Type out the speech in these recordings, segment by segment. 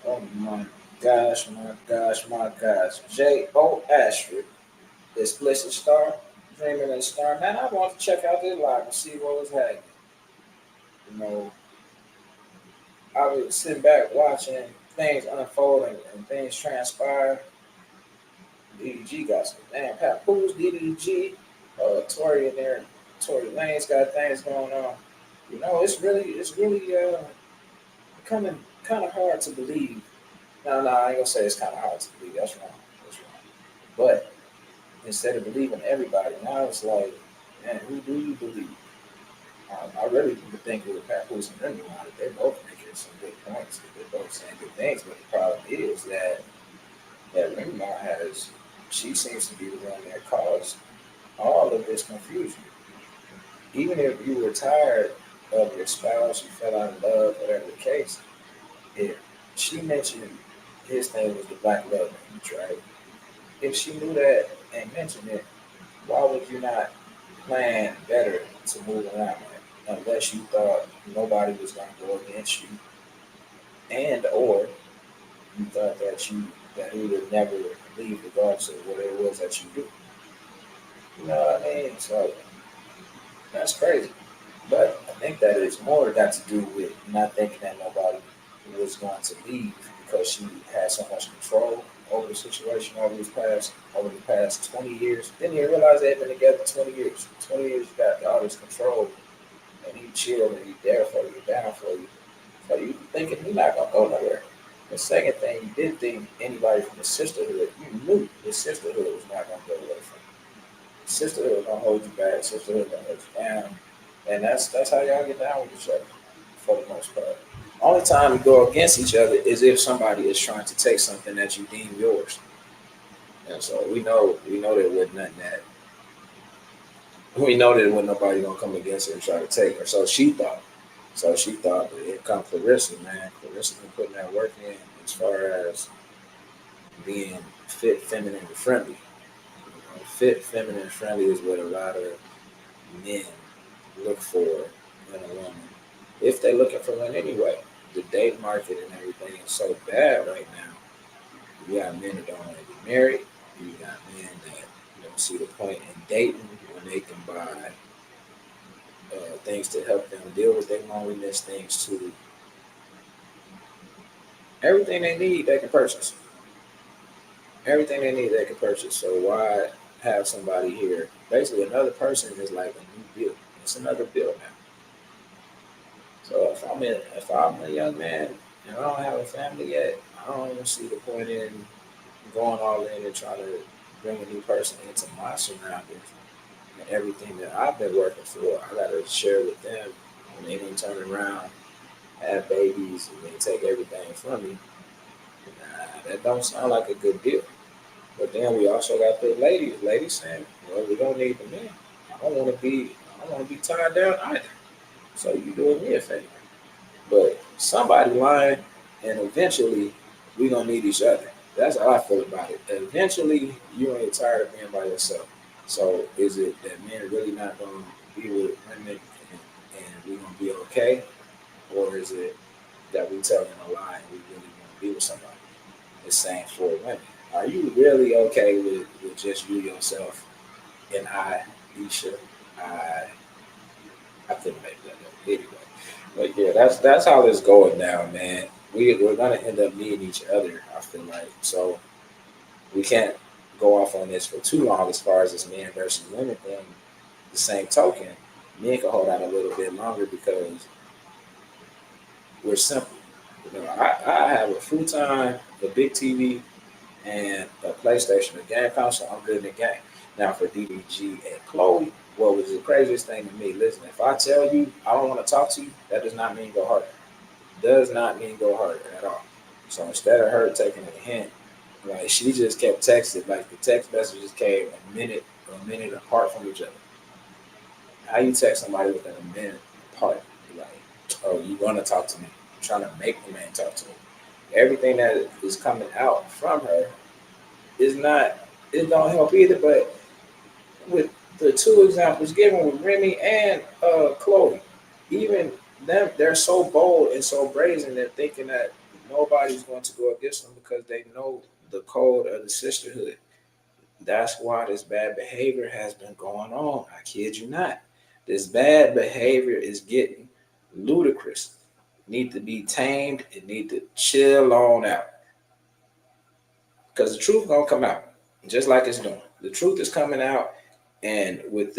Oh my gosh, my gosh. J.O. Ashford, the explicit star, Dreaming and Star. Man, I want to check out this live and see what was happening. You know, I was sitting back watching things unfold and things transpire. DDG got some damn papoose, DDG, Tory in there, Tory Lane's got things going on. You know, it's really becoming kind of hard to believe. No, I ain't gonna say it's kind of hard to believe. That's wrong. That's wrong. But instead of believing everybody, now it's like, man, who do you believe? I really think with Papoose and Remy on it, they're both making some good points. They're both saying good things, but the problem is that Remy Ma has, she seems to be the one that caused all of this confusion. Even if you were tired of your spouse, you fell out of love, whatever the case, if she mentioned his thing was the black love language, right? If she knew that and mentioned it, why would you not plan better to move around that? Unless you thought nobody was going to go against you, and or you thought that he would never leave regardless of what it was that you do. You know what I mean? So that's crazy. But I think that it's more got to do with not thinking that nobody was going to leave because she had so much control over the situation over the past 20 years. Then you realize they've been together 20 years. 20 years you got all this control and he chill and he there for you, down for you. So you thinking he's not gonna go nowhere. The second thing, you didn't think anybody from the sisterhood, you knew the sisterhood was not gonna go away from you. Sisterhood gonna hold you back, sisterhood gonna hold you down. And that's how y'all get down with each other for the most part. Only time you go against each other is if somebody is trying to take something that you deem yours. And so we know there wasn't nothing that we know that when nobody gonna come against her and try to take her. So she thought. So she thought, but here come Clarissa, man. Clarissa been putting that work in as far as being fit, feminine, and friendly. Fit, feminine, and friendly is what a lot of men look for in a woman. If they're looking for one anyway. The date market and everything is so bad right now. You got men that don't want to be married. You got men that don't see the point in dating when they can buy things to help them deal with their loneliness, things to everything they need they can purchase. Everything they need they can purchase. So why have somebody here? Basically, another person is like a new bill. It's another bill now. So if I'm a young man and I don't have a family yet, I don't even see the point in going all in and trying to bring a new person into my surroundings and everything that I've been working for. I gotta share with them when they don't turn around, have babies, and they take everything from me. Nah, that don't sound like a good deal. But then we also got the ladies saying, well, we don't need the men. I don't want to be tied down either. So you doing me a favor. But somebody lying, and eventually we gonna need each other. That's how I feel about it. Eventually you ain't tired of being by yourself. So is it that men really not gonna be with women and we gonna be okay, or is it that we telling a lie and we really want to be with somebody? The same for women. Are you really okay with just you yourself and Isha, I I couldn't make that up anyway. But yeah, that's how it's going now, man. We're gonna end up needing each other. I feel like so we can't go off on this for too long as far as this man versus women thing. The same token, men can hold out a little bit longer because we're simple. I have a futon, a big TV, and a PlayStation, a game console. I'm good in the game. Now for DDG and Chloe, what was the craziest thing to me? Listen, if I tell you I don't want to talk to you, that does not mean go harder. Does not mean go harder at all. So instead of her taking a hint, like she just kept texting, like the text messages came a minute apart from each other. How you text somebody within a minute apart? Like, oh, you want to talk to me? I'm trying to make the man talk to me. Everything that is coming out from her is not, it don't help either. But with the two examples given with Remy and Chloe, even them, they're so bold and so brazen. They're thinking that Nobody's going to go against them because they know the code of the sisterhood. That's why this bad behavior has been going on. I kid you not. This bad behavior is getting ludicrous. Need to be tamed. It need to chill on out. Because the truth gonna come out, just like it's doing. The truth is coming out, and with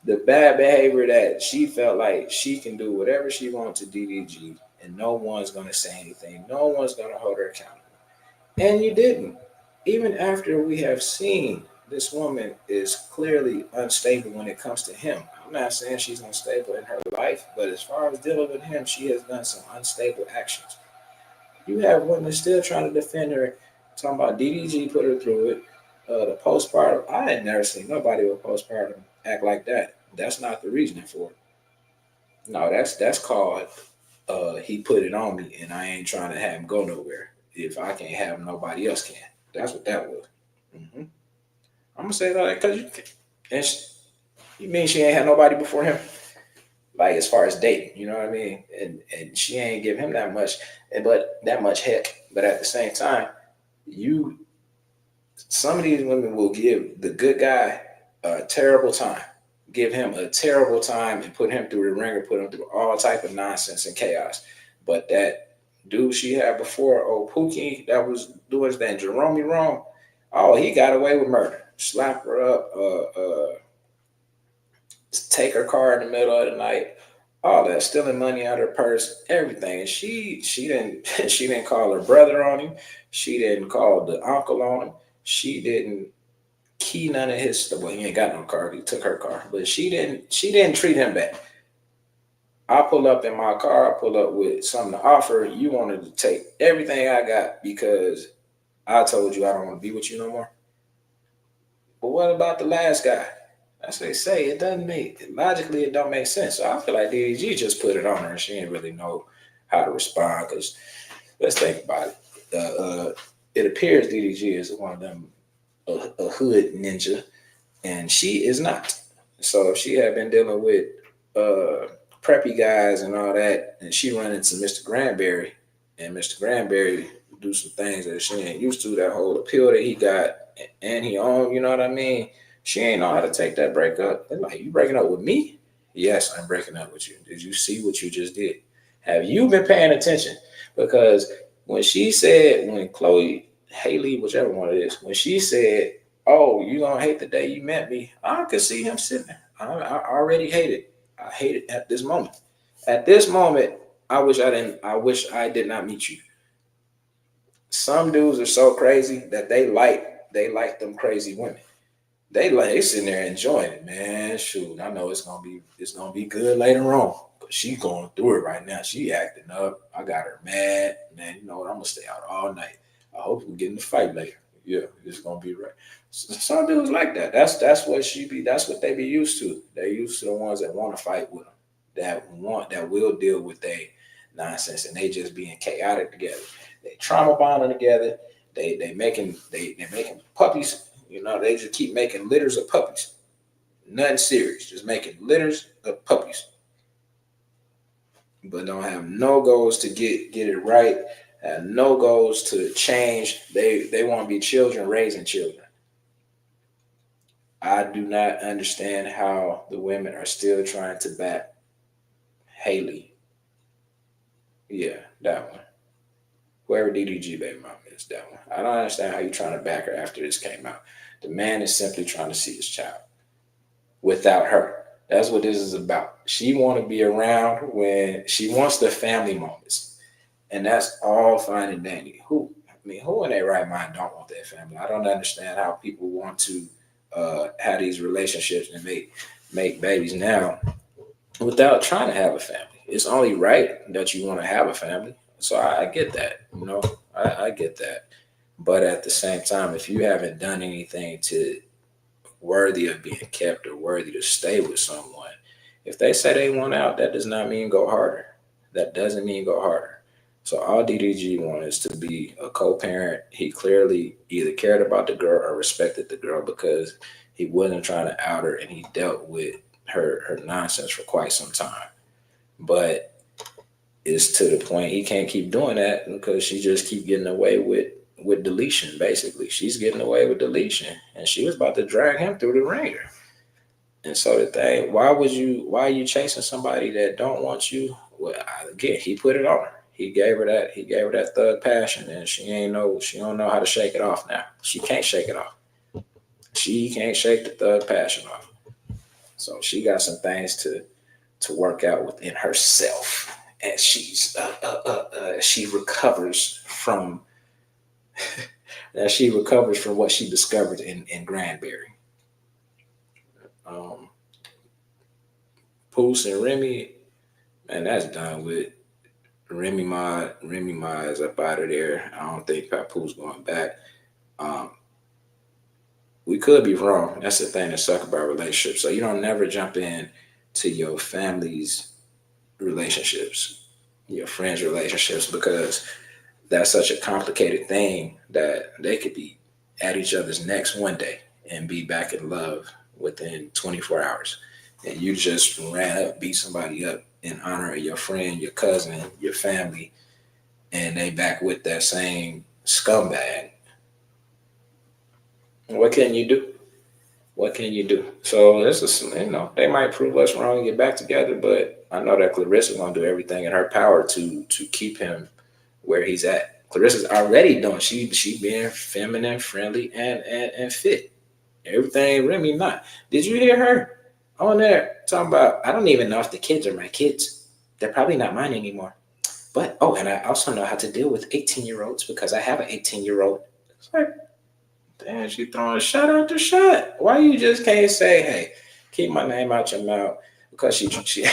the bad behavior that she felt like she can do whatever she wants to DDG, and no one's gonna say anything. No one's gonna hold her accountable. And you didn't. Even after we have seen this woman is clearly unstable when it comes to him. I'm not saying she's unstable in her life, but as far as dealing with him, she has done some unstable actions. You have women still trying to defend her, talking about DDG put her through it. The postpartum, I had never seen nobody with postpartum act like that. That's not the reasoning for it. No, that's called he put it on me, and I ain't trying to have him go nowhere. If I can't have him, nobody else can. That's what that was. I'm gonna say that because and you mean she ain't had nobody before him, like as far as dating, you know what I mean? And she ain't give him that much, but that much heck. But at the same time, you some of these women will give the good guy a terrible time, give him a terrible time, and put him through the ringer, put him through all type of nonsense and chaos. But that dude she had before, old Pookie, that was doing his thing, Jerome wrong. Oh, he got away with murder. Slap her up, take her car in the middle of the night, all that, stealing money out of her purse, everything. And she didn't she didn't call her brother on him. She didn't call the uncle on him. She didn't key none of his stuff. Well, he ain't got no car. He took her car, but she didn't treat him bad. I pull up in my car. I pull up with something to offer. You wanted to take everything I got because I told you I don't want to be with you no more. But what about the last guy? That's what they say. It doesn't make logically. It don't make sense. So I feel like DDG just put it on her, and she didn't really know how to respond. Because let's think about it. It appears DDG is one of them a hood ninja, and she is not. So if she had been dealing with preppy guys and all that, and she run into Mr. Granberry, and Mr. Granberry do some things that she ain't used to, that whole appeal that he got and he owned, you know what I mean? She ain't know how to take that breakup. They're like, you breaking up with me? Yes, I'm breaking up with you. Did you see what you just did? Have you been paying attention? Because when she said, when Chloe, Haley, whichever one it is, when she said, oh, you gonna hate the day you met me, I could see him sitting there. I already hate it. I hate it at this moment. At this moment, I wish I did not meet you. Some dudes are so crazy that they like them crazy women. They sitting there enjoying it, man. Shoot, I know it's gonna be good later on. But she going through it right now. She acting up. I got her mad. Man, you know what? I'm gonna stay out all night. I hope we get in the fight later. Yeah, it's gonna be right. Some dudes like that. That's what she be. That's what they be used to. They used to the ones that want to fight with them, that will deal with they nonsense, and they just being chaotic together. They trauma bonding together. They making puppies. You know, they just keep making litters of puppies. Nothing serious, just making litters of puppies. But don't have no goals to get it right. Have no goals to change. They want to be children raising children. I do not understand how the women are still trying to back Haley. Yeah, that one. Whoever DDG baby mom is, that one. I don't understand how you're trying to back her after this came out. The man is simply trying to see his child without her. That's what this is about. She want to be around when she wants the family moments, and that's all fine and dandy. Who in their right mind don't want that family? I don't understand how people want to have these relationships and make babies now without trying to have a family. It's only right that you want to have a family. So I get that, I get that. But at the same time, if you haven't done anything to worthy of being kept or worthy to stay with someone, if they say they want out, that does not mean go harder. That doesn't mean go harder. So all DDG wanted is to be a co-parent. He clearly either cared about the girl or respected the girl because he wasn't trying to out her, and he dealt with her nonsense for quite some time. But it's to the point he can't keep doing that because she just keep getting away with deletion. Basically, she's getting away with deletion, and she was about to drag him through the ringer. And so the thing, why are you chasing somebody that don't want you? Well, again, he put it on her. He gave her that thug passion, and she don't know how to shake it off now. She can't shake it off. She can't shake the thug passion off. So she got some things to work out within herself, and she recovers from she recovers from what she discovered in Granbury. Um, Poos and Remy, man, that's done with. Remy Ma is up out of there. I don't think Papoose going back. Um, we could be wrong. That's the thing that suck about relationships. So you don't never jump in to your family's relationships, your friends' relationships, because that's such a complicated thing that they could be at each other's necks one day and be back in love within 24 hours. And you just ran up, beat somebody up in honor of your friend, your cousin, your family, and they back with that same scumbag. What can you do? What can you do? So this is, they might prove us wrong and get back together, but I know that Clarissa's gonna do everything in her power to keep him where he's at. Clarissa's already doing. She being feminine, friendly, and fit. Everything Remy not. Did you hear her on there talking about? I don't even know if the kids are my kids. They're probably not mine anymore. But and I also know how to deal with 18-year-olds because I have an 18-year-old. It's like, damn, she throwing a shot out the shot. Why you just can't say, hey, keep my name out your mouth? Because she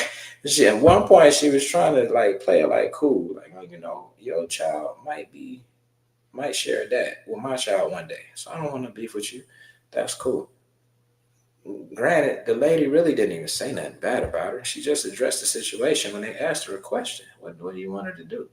at one point she was trying to like play it like cool, like, oh, your child might share that with my child one day. So I don't want to beef with you. That's cool. Granted, the lady really didn't even say nothing bad about her. She just addressed the situation when they asked her a question. What do you want her to do?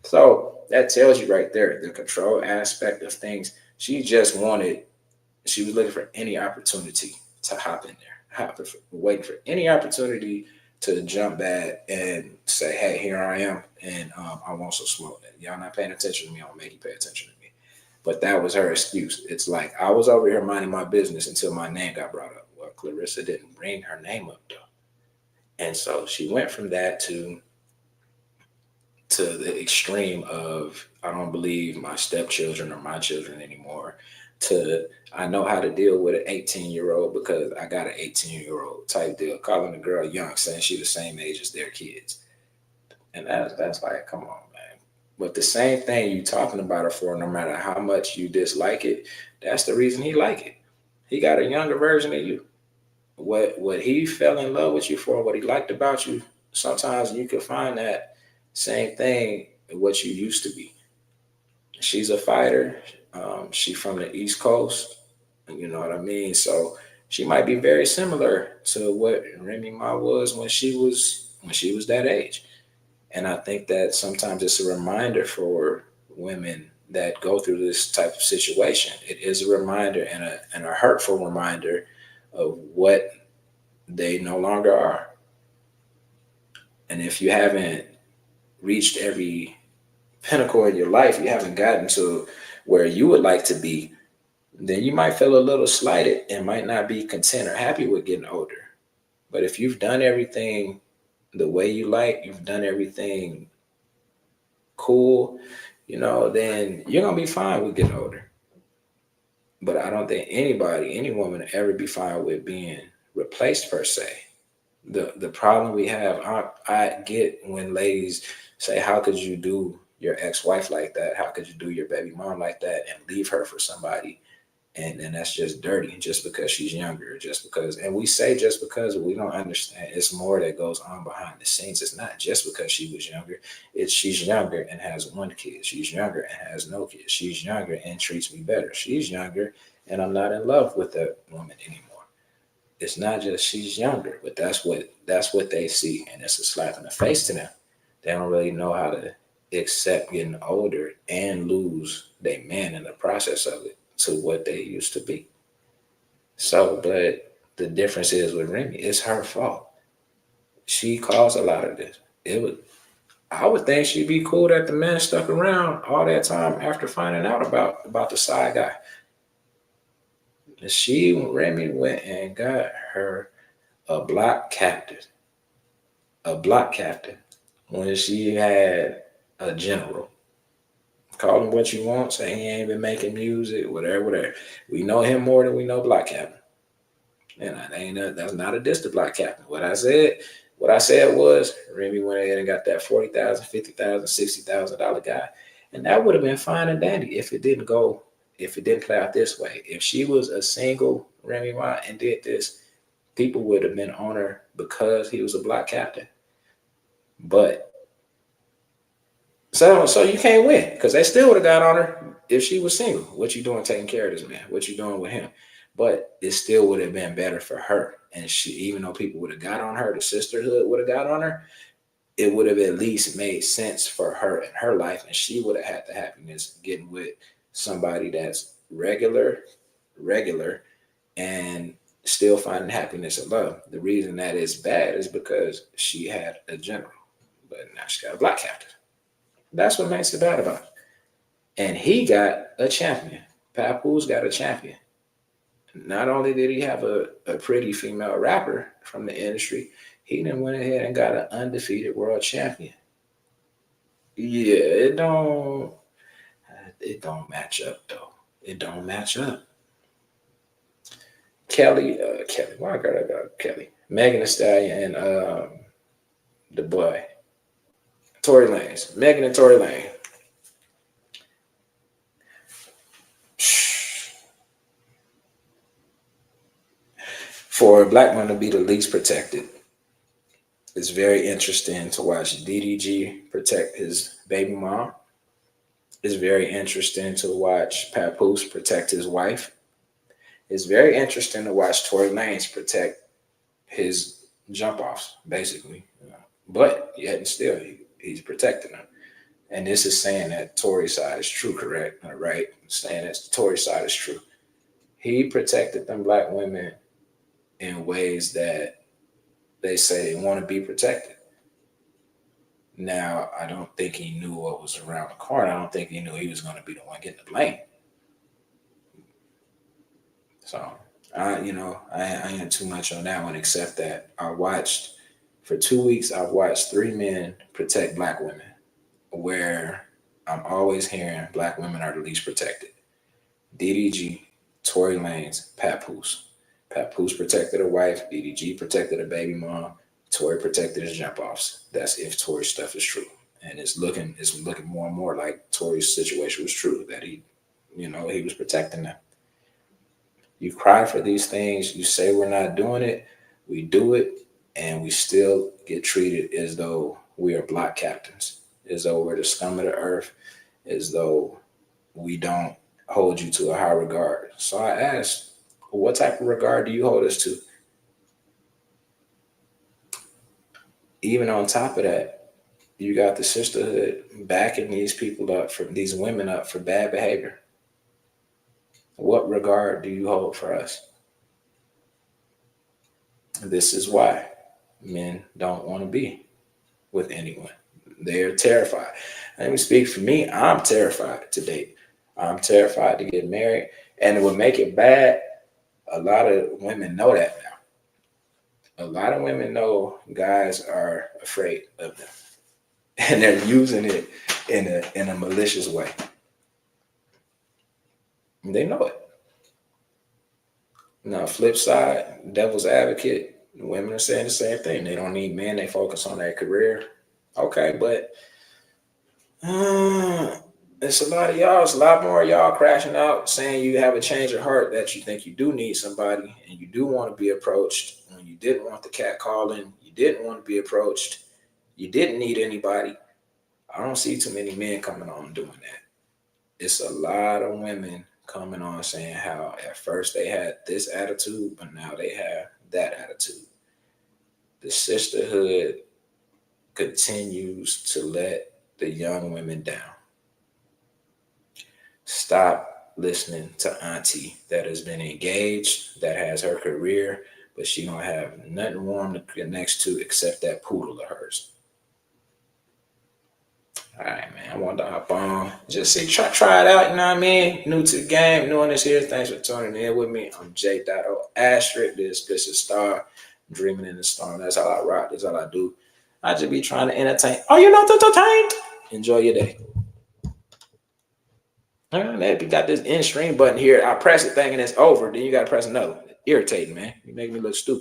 So that tells you right there the control aspect of things. She was looking for any opportunity to hop in there, waiting for any opportunity to jump back and say, hey, here I am, and I want some smoke. Y'all not paying attention to me, I'll make you pay attention to me. But that was her excuse. It's like, I was over here minding my business until my name got brought up. Well, Clarissa didn't bring her name up, though. And so she went from that to the extreme of, I don't believe my stepchildren are my children anymore, to I know how to deal with an 18-year-old because I got an 18-year-old type deal, calling the girl young, saying she the same age as their kids. And that's like, come on, man. But the same thing you talking about her for, no matter how much you dislike it, that's the reason he like it. He got a younger version of you. What he fell in love with you for, what he liked about you, sometimes you can find that same thing what you used to be. She's a fighter. She from the East Coast. You know what I mean? So she might be very similar to what Remy Ma was when she was that age. And I think that sometimes it's a reminder for women that go through this type of situation. It is a reminder and a hurtful reminder of what they no longer are. And if you haven't reached every pinnacle in your life, you haven't gotten to where you would like to be, then you might feel a little slighted and might not be content or happy with getting older. But if you've done everything the way you like, you've done everything cool, then you're going to be fine with getting older. But I don't think any woman, ever be fine with being replaced per se. The problem we have, I get when ladies say, how could you do your ex-wife like that? How could you do your baby mom like that and leave her for somebody? And that's just dirty, just because she's younger, and we say just because we don't understand. It's more that goes on behind the scenes. It's not just because she was younger. It's she's younger and has one kid. She's younger and has no kids. She's younger and treats me better. She's younger and I'm not in love with that woman anymore. It's not just she's younger, but that's what they see, and it's a slap in the face to them. They don't really know how to accept getting older and lose their man in the process of it to what they used to be. So, but the difference is with Remy, it's her fault. She caused a lot of this. I would think she'd be cool that the man stuck around all that time after finding out about the side guy. Remy went and got her a block captain, a block captain, when she had a general. Call him what you want. Say he ain't been making music, whatever, whatever. We know him more than we know block captain. And that's not a diss to block captain. What I said was Remy went ahead and got that $40,000, $50,000, $60,000 guy, and that would have been fine and dandy if it didn't play out this way. If she was a single Remy Ma and did this, people would have been on her because he was a block captain. But so you can't win because they still would have got on her if she was single. What you doing taking care of this man? What you doing with him? But it still would have been better for her. And she, even though people would have got on her, the sisterhood would have got on her, it would have at least made sense for her in her life. And she would have had the happiness getting with somebody that's regular, and still finding happiness and love. The reason that is bad is because she had a general, but now she got a black captain. That's what makes it bad about it. And he got a champion. Papoose got a champion. Not only did he have a pretty female rapper from the industry, he then went ahead and got an undefeated world champion. Yeah, it don't match up though. It don't match up. Kelly, why I got Kelly? Megan Thee Stallion and the boy. Tory Lanez. Megan and Tory Lane. For a black man to be the least protected, it's very interesting to watch DDG protect his baby mom. It's very interesting to watch Papoose protect his wife. It's very interesting to watch Tory Lanez protect his jump offs, basically. But yet and still, he's protecting them. And this is saying that Tory's side is true, correct? All right? Saying that Tory's side is true. He protected them black women in ways that they say want to be protected. Now, I don't think he knew what was around the corner. I don't think he knew he was going to be the one getting the blame. So, I ain't too much on that one, except that for 2 weeks, I've watched 3 men protect black women, where I'm always hearing black women are the least protected. DDG, Tory Lanez, Papoose. Papoose protected a wife, DDG protected a baby mom, Tory protected his jump offs. That's if Tory's stuff is true. And it's looking more and more like Tory's situation was true, that he was protecting them. You cry for these things, you say we're not doing it, we do it, and we still get treated as though we are block captains, as though we're the scum of the earth, as though we don't hold you to a high regard. So I asked, what type of regard do you hold us to? Even on top of that, you got the sisterhood backing these women up for bad behavior. What regard do you hold for us? This is why men don't want to be with anyone. They're terrified. Let me speak for me. I'm terrified to date. I'm terrified to get married. And it would make it bad. A lot of women know that now. A lot of women know guys are afraid of them. And they're using it in a malicious way. They know it. Now, flip side, devil's advocate, women are saying the same thing. They don't need men. They focus on their career. Okay, but it's a lot more of y'all crashing out saying you have a change of heart, that you think you do need somebody and you do want to be approached when you didn't want the cat calling, you didn't want to be approached, you didn't need anybody. I don't see too many men coming on doing that. It's a lot of women coming on saying how at first they had this attitude, but now they have that attitude. The sisterhood continues to let the young women down. Stop listening to auntie that has been engaged, that has her career, but she don't have nothing warm to get next to except that poodle of hers. All right, man. I want to hop on. Just see, try it out. You know what I mean? New to the game, new on this here. Thanks for tuning in with me. I'm J.O. Astrid, the explicit star, dreaming in the storm. That's how I rock. That's all I do. I just be trying to entertain. Are you not entertained? Enjoy your day. All right, if you got this end stream button here, I press it thinking it's over. Then you got to press another one. Irritating, man. You make me look stupid.